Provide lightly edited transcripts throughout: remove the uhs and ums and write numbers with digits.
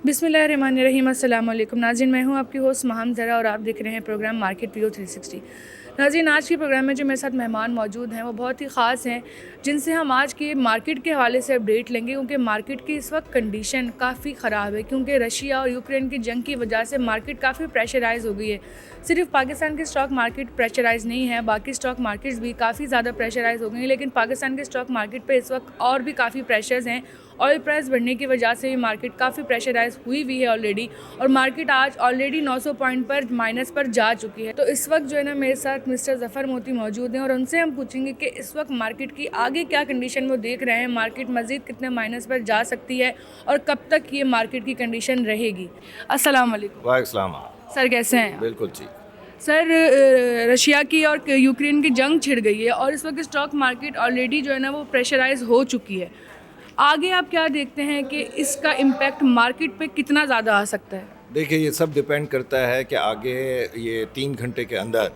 बिस्मिल्लाहिर्रहमानिर्रहीम। अस्सलाम वालेकुम नाज़रीन, मैं हूं आपकी होस्ट महम ज़रा और आप देख रहे हैं प्रोग्राम मार्केट व्यू 360। नाज़रीन, आज के प्रोग्राम में जो मेरे साथ मेहमान मौजूद हैं वो बहुत ही ख़ास हैं, जिनसे हम आज के मार्केट के हवाले से अपडेट लेंगे, क्योंकि मार्केट की इस वक्त कंडीशन काफ़ी ख़राब है, क्योंकि रशिया और यूक्रेन की जंग की वजह से मार्केट काफ़ी प्रेशराइज़ हो गई है। सिर्फ पाकिस्तान की स्टॉक मार्केट प्रेशराइज़ नहीं है, बाकी स्टॉक मार्केट्स भी काफ़ी ज़्यादा प्रेशराइज़ हो गई हैं, लेकिन पाकिस्तान के स्टॉक मार्केट पर इस वक्त और भी काफ़ी प्रेशर्स हैं। ऑयल प्राइस बढ़ने की वजह से मार्केट काफ़ी प्रेशराइज हुई है ऑलरेडी, और मार्केट आज ऑलरेडी 900 पॉइंट पर माइनस पर जा चुकी है। तो इस वक्त जो है ना मेरे साथ मिस्टर ज़फ़र मोती मौजूद हैं और उनसे हम पूछेंगे कि इस वक्त मार्केट की आगे क्या कंडीशन वो देख रहे हैं, मार्केट मज़ीद कितने माइनस पर जा सकती है और कब तक ये मार्केट की कंडीशन रहेगी। अस्सलाम वालेकुम। वालेकुम सर, कैसे हैं? बिल्कुल ठीक। सर, रशिया की और यूक्रेन की जंग छिड़ गई है और इस वक्त स्टॉक मार्केट ऑलरेडी जो है ना वो प्रेशराइज हो चुकी है। आगे आप क्या देखते हैं कि इसका इम्पैक्ट मार्केट पे कितना ज़्यादा आ सकता है? देखिए, ये सब डिपेंड करता है कि आगे ये 3 घंटे के अंदर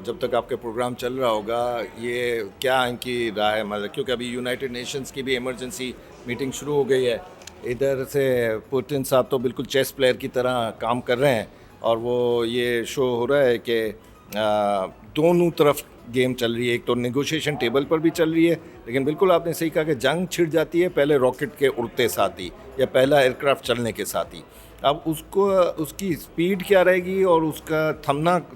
जब तक आपके प्रोग्राम चल रहा होगा, ये क्या इनकी राय है, मतलब क्योंकि अभी यूनाइटेड नेशंस की भी इमरजेंसी मीटिंग शुरू हो गई है। इधर से पुतिन साहब तो बिल्कुल चेस प्लेयर की तरह काम कर रहे हैं और वो ये शो हो रहा है कि दोनों तरफ गेम चल रही है। एक तो नेगोशिएशन टेबल पर भी चल रही है, लेकिन बिल्कुल आपने सही कहा कि जंग छिड़ जाती है पहले रॉकेट के उड़ते साथ ही या पहला एयरक्राफ्ट चलने के साथ ही। अब उसकी स्पीड क्या रहेगी और उसका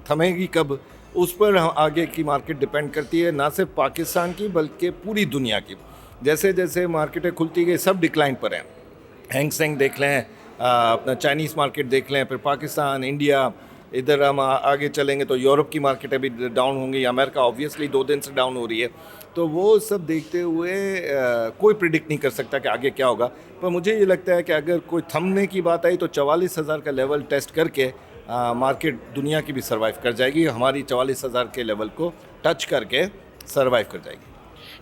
थमेगी कब, उस पर आगे की मार्केट डिपेंड करती है, ना सिर्फ पाकिस्तान की बल्कि पूरी दुनिया की। जैसे जैसे मार्केटें खुलती गई सब डिक्लाइन पर हैं। हैंग सेंग देख लें, अपना चाइनीज़ मार्केट देख लें, फिर पाकिस्तान, इंडिया, इधर हम आगे चलेंगे तो यूरोप की मार्केट अभी डाउन होंगी, अमेरिका ऑब्वियसली 2 दिन से डाउन हो रही है। तो वो सब देखते हुए कोई प्रिडिक्ट नहीं कर सकता कि आगे क्या होगा। पर मुझे ये लगता है कि अगर कोई थमने की बात आई तो 44,000 का लेवल टेस्ट करके मार्केट दुनिया की भी सर्वाइव कर जाएगी, हमारी 44,000 के लेवल को टच करके सर्वाइव कर जाएगी।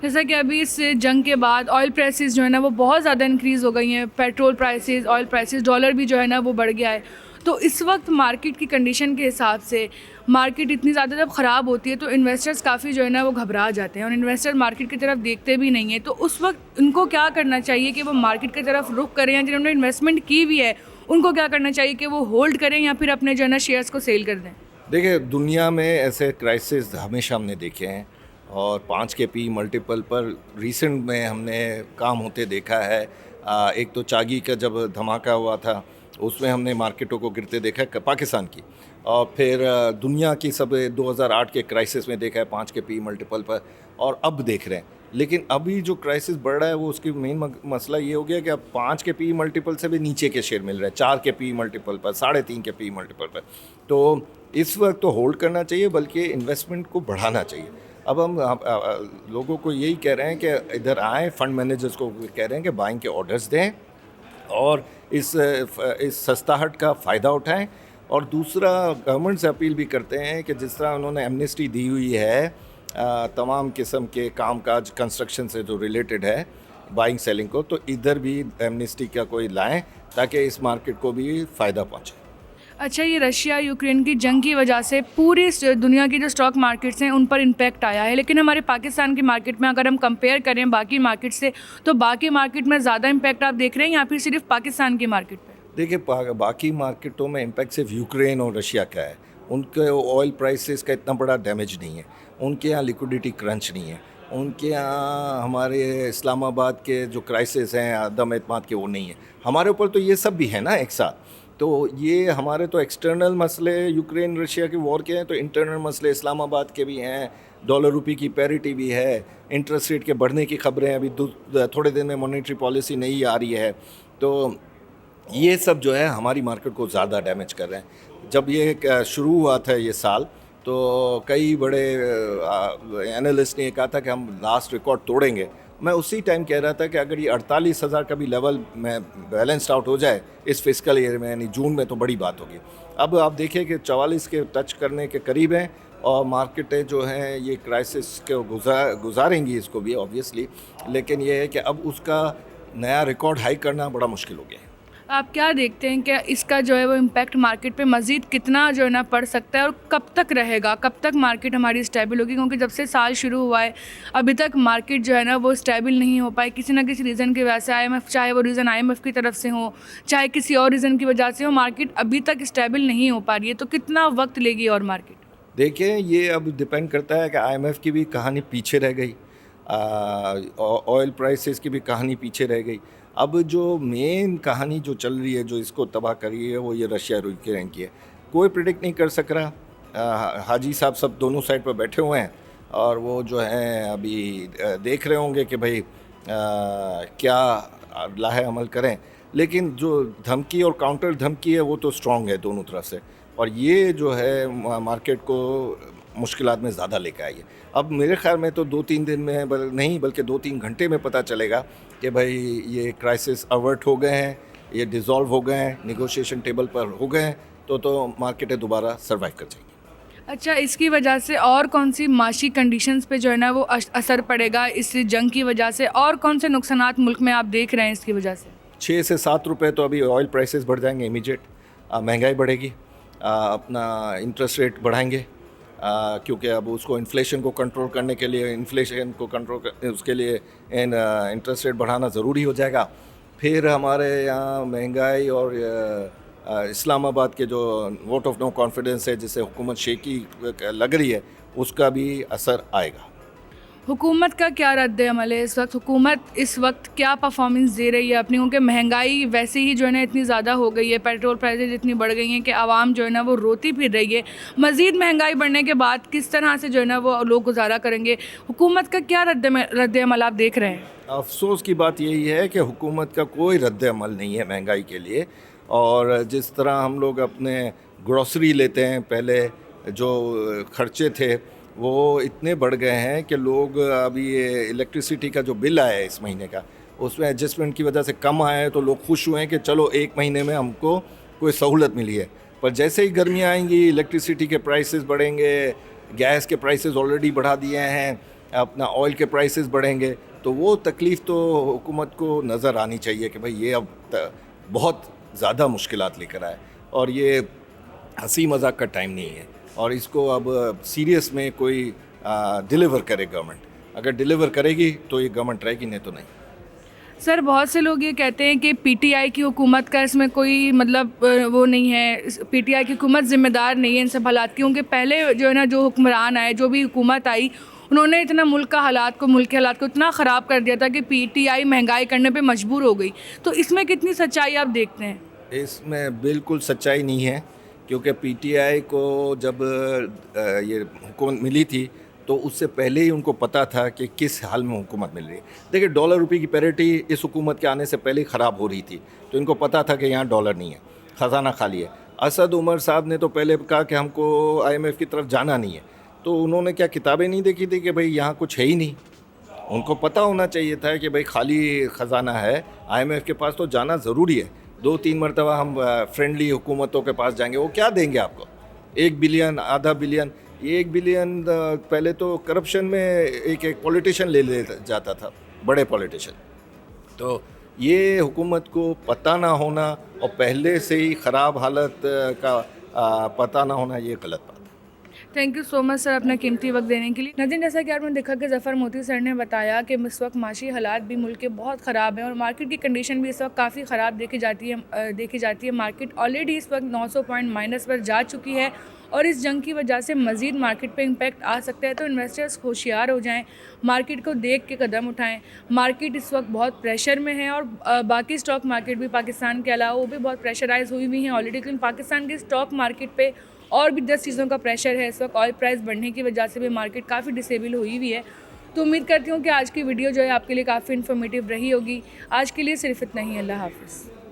जैसा कि अभी इस जंग के बाद ऑयल प्राइसेस जो है ना वो बहुत ज़्यादा इंक्रीज़ हो गई हैं, petrol prices, oil prices, dollar भी जो है ना वो बढ़ गया है। तो इस वक्त मार्केट की कंडीशन के हिसाब से मार्केट इतनी ज़्यादा जब ख़राब होती है तो इन्वेस्टर्स काफ़ी जो है ना वो घबरा जाते हैं और इन्वेस्टर मार्केट की तरफ देखते भी नहीं हैं। तो उस वक्त उनको क्या करना चाहिए कि वो मार्केट की तरफ रुख करें, या जिन्होंने इन्वेस्टमेंट की भी है उनको क्या करना चाहिए कि वो होल्ड करें या फिर अपने जो है ना शेयर्स को सेल कर दें? देखिए, दुनिया में ऐसे क्राइसिस हमेशा हमने देखे हैं और 5 के पी मल्टीपल पर रिसेंट में हमने काम होते देखा है। एक तो चागी का जब धमाका हुआ था उसमें हमने मार्केटों को गिरते देखा है पाकिस्तान की, और फिर दुनिया की सब 2008 के क्राइसिस में देखा है 5 के पी मल्टीपल पर, और अब देख रहे हैं। लेकिन अभी जो क्राइसिस बढ़ रहा है वो उसकी मेन मसला ये हो गया कि अब 5 के पी मल्टीपल से भी नीचे के शेयर मिल रहे हैं, 4 के पी मल्टीपल पर, 3.5 के पी मल्टीपल पर। तो इस वक्त तो होल्ड करना चाहिए बल्कि इन्वेस्टमेंट को बढ़ाना चाहिए। अब हम लोगों को यही कह रहे हैं कि इधर आएँ, फंड मैनेजर्स को कह रहे हैं कि बाइंग के ऑर्डर्स दें और इस सस्ताहट का फ़ायदा उठाएं। और दूसरा, गवर्नमेंट से अपील भी करते हैं कि जिस तरह उन्होंने एमनेस्टी दी हुई है तमाम किस्म के कामकाज कंस्ट्रक्शन से जो रिलेटेड है बाइंग सेलिंग को, तो इधर भी एमनेस्टी का कोई लाएं ताकि इस मार्केट को भी फ़ायदा पहुंचे। अच्छा, ये रशिया यूक्रेन की जंग की वजह से पूरी दुनिया की जो स्टॉक मार्केट्स हैं उन पर इम्पैक्ट आया है, लेकिन हमारे पाकिस्तान की मार्केट में अगर हम कंपेयर करें बाकी मार्केट से तो बाकी मार्केट में ज़्यादा इम्पैक्ट आप देख रहे हैं या फिर सिर्फ पाकिस्तान की मार्केट पे? देखिए, बाकी मार्केटों में इम्पैक्ट सिर्फ यूक्रेन और रशिया का है। उनके ऑयल प्राइसेस का इतना बड़ा डैमेज नहीं है, उनके यहाँ लिक्विडिटी क्रंच नहीं है, उनके यहाँ हमारे इस्लामाबाद के जो क्राइसिस हैं अदम एतमाद के, वो नहीं है। हमारे ऊपर तो ये सब भी है ना एक साथ। तो ये हमारे तो एक्सटर्नल मसले यूक्रेन रशिया के वॉर के हैं, तो इंटरनल मसले इस्लामाबाद के भी हैं, डॉलर रुपये की पैरिटी भी है, इंटरेस्ट रेट के बढ़ने की खबरें अभी थोड़े दिन में मॉनेटरी पॉलिसी नहीं आ रही है। तो ये सब जो है हमारी मार्केट को ज़्यादा डैमेज कर रहे हैं। जब ये शुरू हुआ था ये साल, तो कई बड़े एनालिस्ट ने कहा था कि हम लास्ट रिकॉर्ड तोड़ेंगे, मैं उसी टाइम कह रहा था कि अगर ये 48,000 का भी लेवल में बैलेंस्ड आउट हो जाए इस फिस्कल ईयर में, यानी जून में, तो बड़ी बात होगी। अब आप देखिए कि 44 के टच करने के करीब हैं और मार्केटें जो हैं ये क्राइसिस को गुजारेंगी इसको भी ऑब्वियसली, लेकिन ये है कि अब उसका नया रिकॉर्ड हाई करना बड़ा मुश्किल हो गया है। आप क्या देखते हैं कि इसका जो है वो इम्पैक्ट मार्केट पे मज़ीद कितना जो है ना पड़ सकता है और कब तक रहेगा, कब तक मार्केट हमारी स्टेबल होगी? क्योंकि जब से साल शुरू हुआ है अभी तक मार्केट जो है ना वो स्टेबल नहीं हो पाई, किसी ना किसी रीज़न की वजह से। IMF, चाहे वो रीज़न IMF की तरफ से हो, चाहे किसी और रीज़न की वजह से हो, मार्केट अभी तक स्टेबल नहीं हो पा रही है। तो कितना वक्त लेगी और मार्केट? देखिए, ये अब डिपेंड करता है कि IMF की भी कहानी पीछे रह गई, ऑयल प्राइसेस की भी कहानी पीछे रह गई। अब जो मेन कहानी जो चल रही है, जो इसको तबाह कर रही है, वो ये रशिया यूक्रेन की है। कोई प्रिडिक्ट नहीं कर सक रहा। हाजी साहब सब दोनों साइड पर बैठे हुए हैं और वो जो हैं अभी देख रहे होंगे कि भाई क्या लाहे अमल करें। लेकिन जो धमकी और काउंटर धमकी है वो तो स्ट्रॉन्ग है दोनों तरफ से, और ये जो है मार्केट को मुश्किलात में ज़्यादा लेकर आई है। अब मेरे ख्याल में तो 2-3 दिन में नहीं बल्कि 2-3 घंटे में पता चलेगा कि भाई ये क्राइसिस अवर्ट हो गए हैं, ये डिज़ोल्व हो गए हैं, नेगोशिएशन टेबल पर हो गए हैं, तो मार्केटें दोबारा सर्वाइव कर जाएंगी। अच्छा, इसकी वजह से और कौन सी माशी कंडीशंस पे जो है ना वो असर पड़ेगा इस जंग की वजह से? और कौन से नुकसानात मुल्क में आप देख रहे हैं इसकी वजह से? 6 से 7 रुपए तो अभी ऑयल प्राइसेस बढ़ जाएंगे इमीडिएट। महंगाई बढ़ेगी, अपना इंटरेस्ट रेट बढ़ाएंगे, क्योंकि अब उसको इन्फ्लेशन को कंट्रोल करने के लिए, उसके लिए इंटरेस्ट रेट बढ़ाना ज़रूरी हो जाएगा। फिर हमारे यहाँ महंगाई और इस्लामाबाद के जो वोट ऑफ नो कॉन्फिडेंस है, जिससे हुकूमत शेकी लग रही है, उसका भी असर आएगा। हुकूमत का क्या रद्द अमल है इस वक्त? हुकूमत इस वक्त क्या परफॉर्मेंस दे रही है अपनी? क्योंकि महंगाई वैसे ही जो है ना इतनी ज़्यादा हो गई है, पेट्रोल प्राइसेस इतनी बढ़ गई हैं कि आवाम जो है ना वो रोती फिर रही है। मज़ीद महंगाई बढ़ने के बाद किस तरह से जो है ना वो लोग गुजारा करेंगे? हुकूमत का क्या रद्द अमल आप देख रहे हैं? अफसोस की बात यही है कि हुकूमत का कोई रद्द अमल नहीं है महंगाई के लिए। और जिस तरह हम लोग अपने ग्रॉसरी लेते हैं, पहले जो खर्चे थे वो इतने बढ़ गए हैं कि लोग अभी ये इलेक्ट्रिसिटी का जो बिल आया है इस महीने का, उसमें एडजस्टमेंट की वजह से कम आया है, तो लोग खुश हुए हैं कि चलो एक महीने में हमको कोई सहूलत मिली है। पर जैसे ही गर्मियाँ आएंगी, इलेक्ट्रिसिटी के प्राइसेस बढ़ेंगे, गैस के प्राइसेस ऑलरेडी बढ़ा दिए हैं, अपना ऑयल के प्राइसेस बढ़ेंगे, तो वो तकलीफ़ तो हुकूमत को नज़र आनी चाहिए कि भाई ये अब बहुत ज़्यादा मुश्किलात लेकर आए और ये हंसी मजाक का टाइम नहीं है, और इसको अब सीरियस में कोई डिलीवर करे गवर्नमेंट। अगर डिलीवर करेगी तो ये गवर्नमेंट रहेगी, नहीं तो नहीं। सर, बहुत से लोग ये कहते हैं कि PTI की हुकूमत का इसमें कोई मतलब वो नहीं है, PTI की हुकूमत ज़िम्मेदार नहीं है इन सब हालात की। क्योंकि पहले जो है ना जो हुक्मरान आए, जो भी हुकूमत आई, उन्होंने इतना मुल्क के हालात को इतना ख़राब कर दिया था कि PTI महंगाई करने पे मजबूर हो गई। तो इसमें कितनी सच्चाई आप देखते हैं? इसमें बिल्कुल सच्चाई नहीं है, क्योंकि PTI को जब ये हुकूमत मिली थी तो उससे पहले ही उनको पता था कि किस हाल में हुकूमत मिल रही है। देखिए, डॉलर रुपये की पैरिटी इस हुकूमत के आने से पहले ही ख़राब हो रही थी, तो इनको पता था कि यहाँ डॉलर नहीं है, ख़जाना खाली है। असद उमर साहब ने तो पहले कहा कि हमको IMF की तरफ जाना नहीं है, तो उन्होंने क्या किताबें नहीं देखी थी कि भाई यहाँ कुछ है ही नहीं? उनको पता होना चाहिए था कि भाई खाली ख़जाना है, IMF के पास तो जाना ज़रूरी है। 2-3 मरतबा हम फ्रेंडली हुकूमतों के पास जाएंगे, वो क्या देंगे आपको? 1 बिलियन, आधा बिलियन। ये 1 बिलियन पहले तो करप्शन में एक पॉलिटिशियन ले जाता था, बड़े पॉलिटिशियन। तो ये हुकूमत को पता ना होना और पहले से ही ख़राब हालत का पता ना होना, ये गलत बात है। Thank you so much sir अपना कीमती वक्त देने के लिए। नाज़रीन, जैसा कि आपने देखा कि ज़फ़र मोती सर ने बताया कि इस वक्त माशी हालात भी मुल्क के बहुत ख़राब हैं और मार्केट की कंडीशन भी इस वक्त काफ़ी ख़राब देखी जाती है। मार्केट ऑलरेडी इस वक्त 900 पॉइंट माइनस पर जा चुकी है और इस जंग की वजह से मज़ीद मार्केट पे इम्पैक्ट आ सकता है। तो इन्वेस्टर्स होशियार हो जाएं, मार्केट को देख के कदम उठाएं। मार्केट इस वक्त बहुत प्रेशर में है और बाकी स्टॉक मार्केट भी पाकिस्तान के अलावा वो भी बहुत प्रेशराइज हुई हुई हैं ऑलरेडी। लेकिन पाकिस्तान के स्टॉक मार्केट पे और भी 10 चीज़ों का प्रेशर है इस वक्त। ऑयल प्राइस बढ़ने की वजह से भी मार्केट काफ़ी डिसेबल हुई हुई है। तो उम्मीद करती हूँ कि आज की वीडियो जो है आपके लिए काफ़ी इन्फॉर्मेटिव रही होगी। आज के लिए सिर्फ इतना ही। अल्लाह हाफ़िज़।